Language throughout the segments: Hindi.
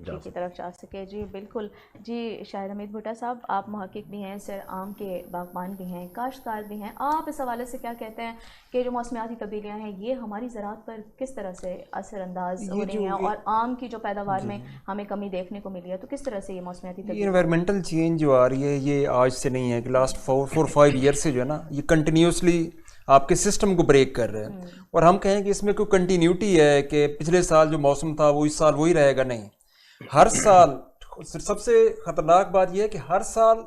तरक्की की तरफ जा सके। जी बिल्कुल। जी शाहिद हमीद भुट्टा साहब, आप महक़िक़ भी हैं, सर आम के बागबान भी हैं, काश्तकार भी हैं, आप इस हवाले से क्या कहते हैं कि जो मौसमियाती तब्दीलियाँ हैं ये हमारी ज़राअत पर किस तरह से असरअंदाज हो ये रही जो हैं, और आम की जो पैदावार जी में हमें कमी देखने को मिली है, तो किस तरह से ये मौसमियाती ये तब्दीलियाँ हो रही हैं? इन्वायरमेंटल चेंज जो आ रही है ये आज से नहीं है कि लास्ट 4-5 ईयर से जो है ना ये कंटिन्यूसली आपके सिस्टम को ब्रेक कर रहा है। और हम कहें कि इसमें कोई कंटिन्यूटी है कि पिछले साल जो मौसम था वो इस साल वही रहेगा, नहीं। हर साल सबसे ख़तरनाक बात यह है कि हर साल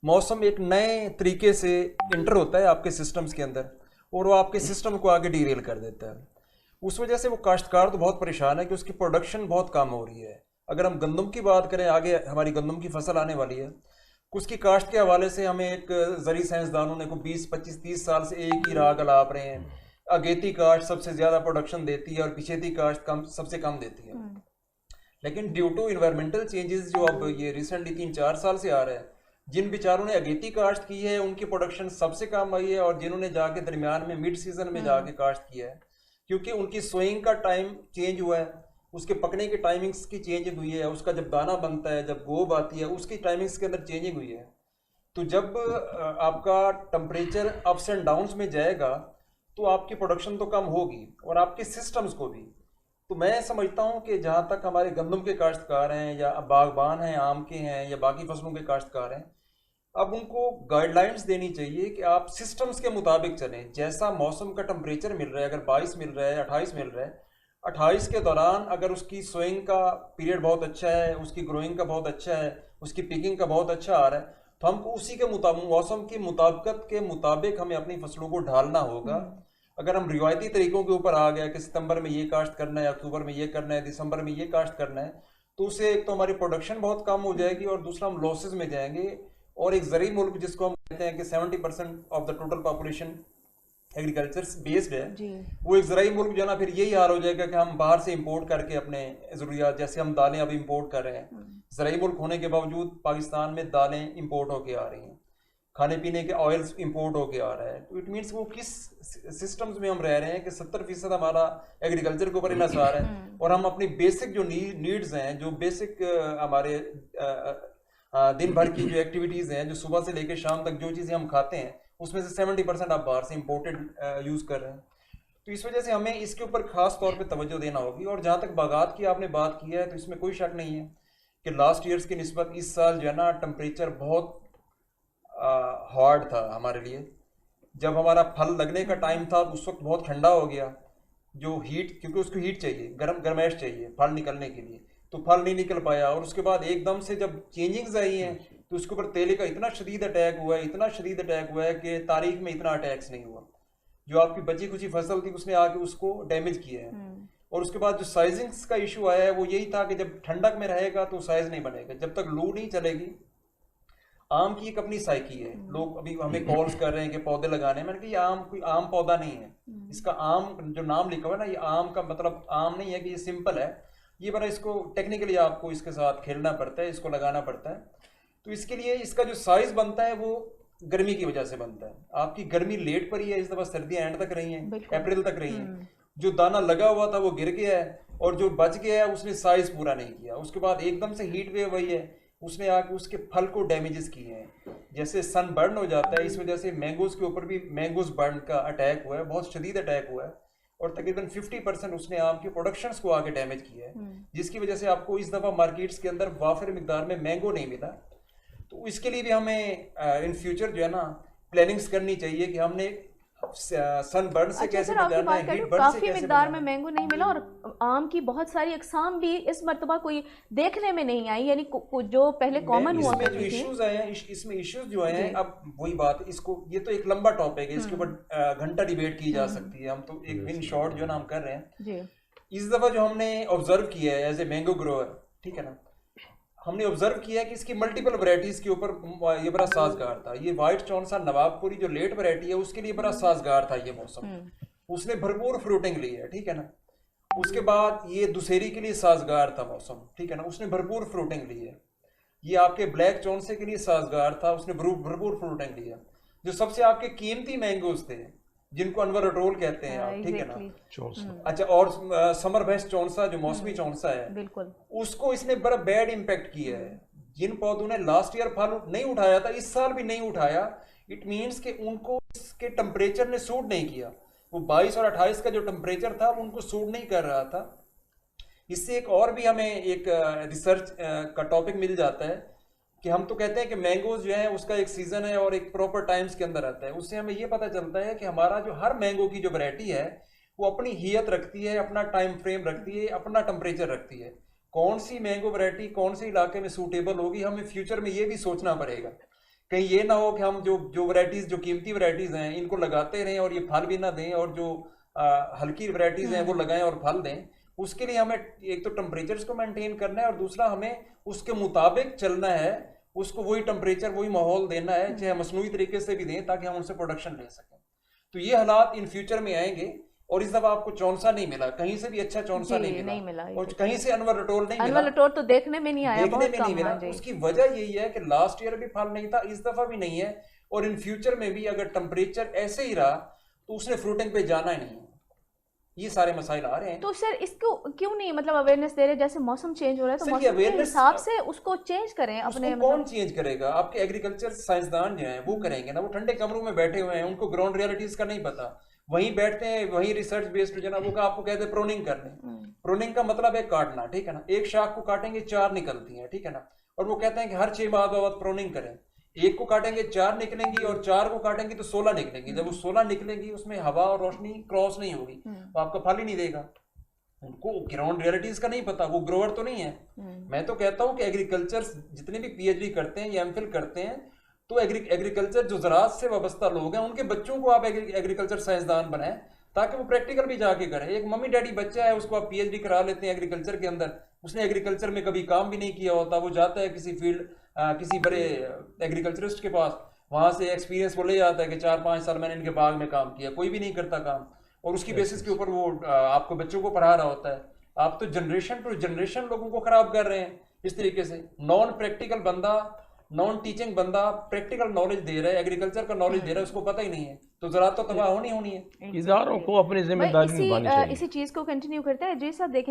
मौसम एक नए तरीके से इंटर होता है आपके सिस्टम्स के अंदर और वो आपके सिस्टम को आगे डीरेल कर देता है। उस वजह से वो काश्तकार तो बहुत परेशान है कि उसकी प्रोडक्शन बहुत कम हो रही है। अगर हम गंदम की बात करें, आगे हमारी गंदम की फसल आने वाली है, उसकी काश्त के हवाले से हमें एक ज़री साइंसदानों ने को 20-25-30 साल से एक ही राग अलाप रहे हैं। अगेती काश्त सबसे ज़्यादा प्रोडक्शन देती है और पिछेती काश्त कम सबसे कम देती है। लेकिन ड्यू टू इन्वायरमेंटल चेंजेस जो अब ये रिसेंटली 3-4 साल से आ रहे हैं, जिन बेचारों ने अगेती काश्त की है उनकी प्रोडक्शन सबसे कम आई है, और जिन्होंने जाके दरमियान में मिड सीजन में जाके काश्त किया है, क्योंकि उनकी सोइंग का टाइम चेंज हुआ है, उसके पकने की टाइमिंग्स की चेंज हुई है, उसका जब दाना बनता है, जब गोब आती है, उसकी टाइमिंग्स के अंदर चेंजिंग हुई है। तो जब आपका टेम्परेचर अप्स एंड डाउन्स में जाएगा तो आपकी प्रोडक्शन तो कम होगी और आपके सिस्टम्स को भी। तो मैं समझता हूँ कि जहाँ तक हमारे गंदम के काश्तकार हैं या बागबान हैं, आम के हैं या बाकी फसलों के काश्तकार हैं, अब उनको गाइडलाइंस देनी चाहिए कि आप सिस्टम्स के मुताबिक चलें। जैसा मौसम का टेम्परेचर मिल रहा है, अगर 22 मिल रहा है, 28 मिल रहा है, 28 के दौरान अगर उसकी सोइंग का पीरियड बहुत अच्छा है, उसकी ग्रोइंग का बहुत अच्छा है, उसकी पिकिंग का बहुत अच्छा आ रहा है, तो हमको उसी के मुताबिक, मौसम की मुताबिकत के मुताबिक हमें अपनी फसलों को ढालना होगा। अगर हम रिवायती तरीकों के ऊपर आ गए कि सितंबर में ये काश्त करना है, अक्टूबर में ये करना है, दिसंबर में ये काश्त करना है, तो उससे एक तो हमारी प्रोडक्शन बहुत कम हो जाएगी और दूसरा हम लॉसेस में जाएंगे। और एक ज़रूरी मुल्क जिसको हम कहते हैं कि 70% of the total population agriculture based है, जी वो एक ज़रूरी मुल्क जो है ना, फिर यही हाल हो जाएगा कि हम बाहर से इंपोर्ट करके अपने ज़रूरियात, जैसे हम दालें अभी इंपोर्ट कर रहे हैं, ज़रूरी मुल्क होने के बावजूद पाकिस्तान में दालें इंपोर्ट होके आ रही हैं, खाने पीने के ऑयल्स इंपोर्ट होके आ रहा है। तो इट मीन्स वो किस सिस्टम्स में हम रह रहे हैं कि 70% हमारा एग्रीकल्चर के ऊपर इन्हसार है, और हम अपनी बेसिक जो नीड्स हैं, जो बेसिक हमारे दिन भर की जो एक्टिविटीज़ हैं, जो सुबह से लेकर शाम तक जो चीज़ें हम खाते हैं, उसमें से 70% आप बाहर से इंपोर्टेड यूज़ कर रहे हैं। तो इस वजह से हमें इसके ऊपर खास तौर पे तवज्जो देना होगी। और जहाँ तक बागात की आपने बात की है, तो इसमें कोई शक नहीं है कि लास्ट ईयर्स की निस्बत इस साल जो है ना टेम्परेचर बहुत हार्ड था हमारे लिए। जब हमारा फल लगने का टाइम था तो उस वक्त बहुत ठंडा हो गया, जो हीट, क्योंकि उसको हीट चाहिए, गर्माइश चाहिए फल निकलने के लिए, तो फल नहीं निकल पाया। और उसके बाद एकदम से जब चेंजिंग्स आई हैं तो उसके ऊपर तेले का इतना शदीद अटैक हुआ है, इतना शदीद अटैक हुआ है कि तारीख में इतना अटैक्स नहीं हुआ। जो आपकी बची खुची फसल थी उसने आके उसको डैमेज किया है। और उसके बाद जो साइजिंग्स का इशू आया है वो यही था कि जब ठंडक में रहेगा तो साइज नहीं बनेगा, जब तक लू नहीं चलेगी। आम की एक अपनी साइकी है, लोग अभी हमें कॉल्स कर रहे हैं कि पौधे लगाने, मैंने कहा ये आम कोई आम पौधा नहीं है। इसका आम जो नाम लिखा हुआ है ना, ये आम का मतलब आम नहीं है कि ये सिंपल है, ये बड़ा इसको टेक्निकली आपको इसके साथ खेलना पड़ता है, इसको लगाना पड़ता है। तो इसके लिए इसका जो साइज बनता है वो गर्मी की वजह से बनता है। आपकी गर्मी लेट पर ही है, इस दफा सर्दियां एंड तक रही हैं, अप्रैल तक रही हैं। जो दाना लगा हुआ था वो गिर गया है, और जो बच गया है उसने साइज पूरा नहीं किया। उसके बाद एकदम से हीट वेव आई है, उसने आके उसके फल को डैमेजेस किए हैं। जैसे सन बर्न हो जाता है, इस वजह से मैंगोज के ऊपर भी मैंगोज बर्न का अटैक हुआ है, बहुत शदीद अटैक हुआ है, और तकरीबन 50% उसने आम की प्रोडक्शंस को आके डैमेज किया है, जिसकी वजह से आपको इस दफ़ा मार्केट्स के अंदर वाफिर मिकदार में मैंगो नहीं मिला। तो इसके लिए भी हमें इन फ्यूचर जो है ना प्लानिंग्स करनी चाहिए कि हमने सन बर्न से अच्छा कैसे सर, आपकी बचाना बात है, कर रही हीट हूँ, बर्न से काफ़ी कैसे मिकदार बचाना में है। मैंगो नहीं मिला, और आम की बहुत सारी अकसाम भी इस मरतबा कोई देखने में नहीं आई, यानी जो पहले मैं कॉमन हुआ इसमें जो करती थी। इश्यूज आए हैं, इसमें इश्यूज जो आए जी हैं, अब वही बात, इसको ये तो एक लंबा टॉपिक है, इसके ऊपर घंटा डिबेट की जा सकती है। हम तो एक इन शॉर्ट जो है ना हम कर रहे हैं। जी इस दफा जो हमने ऑब्जर्व किया है एज ए मैंगो ग्रोअर, ठीक है ना, हमने ऑब्जर्व किया है कि इसकी मल्टीपल वैरायटीज के ऊपर ये बड़ा साजगार था। ये वाइट चौनसा नवाबपुरी जो लेट वैरायटी है उसके लिए बड़ा साजगार था ये मौसम, उसने भरपूर फ्रूटिंग ली है, ठीक है ना। उसके बाद ये दुसेरी के लिए साजगार था मौसम, ठीक है ना, उसने भरपूर फ्रूटिंग ली है। ये आपके ब्लैक चौनसे के लिए साजगार था, उसने भरपूर फ्रूटिंग लिया। जो सबसे आपके कीमती मैंगोज थे, जिनको अनवर अटोल कहते हैं आप, ठीक है ना। चौंसा। अच्छा, और समर बेस्ट चौंसा जो मौसमी चौंसा है, बिल्कुल, उसको इसने बड़ा बैड इम्पैक्ट किया है। जिन पौधों ने लास्ट ईयर फल नहीं उठाया था, इस साल भी नहीं उठाया, इट मीन्स कि उनको इसके टेम्परेचर ने सूट नहीं किया। वो 22 और 28 का जो टेम्परेचर था वो उनको सूट नहीं कर रहा था। इससे एक और भी हमें एक रिसर्च का टॉपिक मिल जाता है कि हम तो कहते हैं कि मैंगोज जो है उसका एक सीजन है और एक प्रॉपर टाइम्स के अंदर आता है। उससे हमें ये पता चलता है कि हमारा जो हर मैंगो की जो वैरायटी है वो अपनी हियत रखती है, अपना टाइम फ्रेम रखती है, अपना टेम्परेचर रखती है। कौन सी मैंगो वैरायटी कौन से इलाके में सूटेबल होगी, हमें फ्यूचर में ये भी सोचना पड़ेगा। कहीं ये ना हो कि हम जो वैरायटीज, जो कीमती वैरायटीज हैं, इनको लगाते रहें और ये फल भी ना दें, और जो हल्की वैरायटीज हैं वो लगाएं और फल दें। उसके लिए हमें एक तो टेम्परेचर्स को मेंटेन करना है और दूसरा हमें उसके मुताबिक चलना है, उसको वही टेम्परेचर वही माहौल देना है, चाहे मसनूई तरीके से भी दें ताकि हम उनसे प्रोडक्शन ले सकें। तो ये हालात इन फ्यूचर में आएंगे। और इस दफा आपको चौंसा नहीं मिला, कहीं से भी अच्छा चौंसा नहीं मिला और कहीं से अनवर अटोल नहीं मिला। अनवर अटोल तो देखने में नहीं आया, देखने में नहीं मिला। उसकी वजह यही है कि लास्ट ईयर भी फल नहीं था, इस दफा भी नहीं है, और इन फ्यूचर में भी अगर टेम्परेचर ऐसे ही रहा तो उसने फ्रूटिंग पे जाना ही नहीं है। ये सारे मसाइल आ रहे हैं। तो सर इसको क्यों नहीं मतलब अवेयरनेस दे रहे? जैसे मौसम चेंज हो रहा है तो मौसम के हिसाब से उसको चेंज करें अपने। कौन चेंज करेगा? आपके एग्रीकल्चर साइंसदान जो हैं वो करेंगे ना। वो ठंडे कमरों में बैठे हुए हैं, उनको ग्राउंड रियलिटीज का नहीं पता। वहीं बैठते हैं, वहीं रिसर्च बेस्ड जो ना वो आपको कहते हैं प्रोनिंग करने। प्रोनिंग का मतलब है काटना, ठीक है ना। एक शाख को काटेंगे 4 निकलती है, ठीक है ना। और वो कहते हैं कि हर 6 माह बाद प्रोनिंग करें। एक को काटेंगे 4 निकलेंगी और 4 को काटेंगे तो 16 निकलेंगी। जब वो 16 निकलेंगी उसमें हवा और रोशनी क्रॉस नहीं होगी तो आपका फल ही नहीं देगा। उनको ग्राउंड रियलिटीज का नहीं पता, वो ग्रोअर तो नहीं है। मैं तो कहता हूँ कि एग्रीकल्चर जितने भी पीएचडी करते हैं या एमफिल करते हैं तो एग्रीकल्चर जो ज़राअत से वाबस्ता लोग हैं उनके बच्चों को आप एग्रीकल्चर साइंसदान बनाएं ताकि वो प्रैक्टिकल भी जाके करें। एक मम्मी डैडी बच्चा है, उसको आप पीएचडी करा लेते हैं एग्रीकल्चर के अंदर, उसने एग्रीकल्चर में कभी काम भी नहीं किया होता, वो जाता है किसी फील्ड किसी बड़े एग्रीकल्चरिस्ट के पास, वहां से एक्सपीरियंस वो ले जाता है कि 4-5 साल मैंने इनके बाग में काम किया, कोई भी नहीं करता काम, और उसकी बेसिस के ऊपर वो आपको बच्चों को पढ़ा रहा होता है। आप तो जनरेशन टू जनरेशन लोगों को खराब कर रहे हैं इस तरीके से। नॉन प्रैक्टिकल बंदा, नॉन टीचिंग बंदा प्रैक्टिकल नॉलेज दे रहा है, एग्रीकल्चर का नॉलेज दे रहा है, उसको पता ही नहीं है, तो ज़राअत तो तबाह होनी है। इदारों को अपनी जिम्मेदारी निभानी चाहिए। इसी चीज़ को कंटिन्यू करते हैं जी साहब। देखें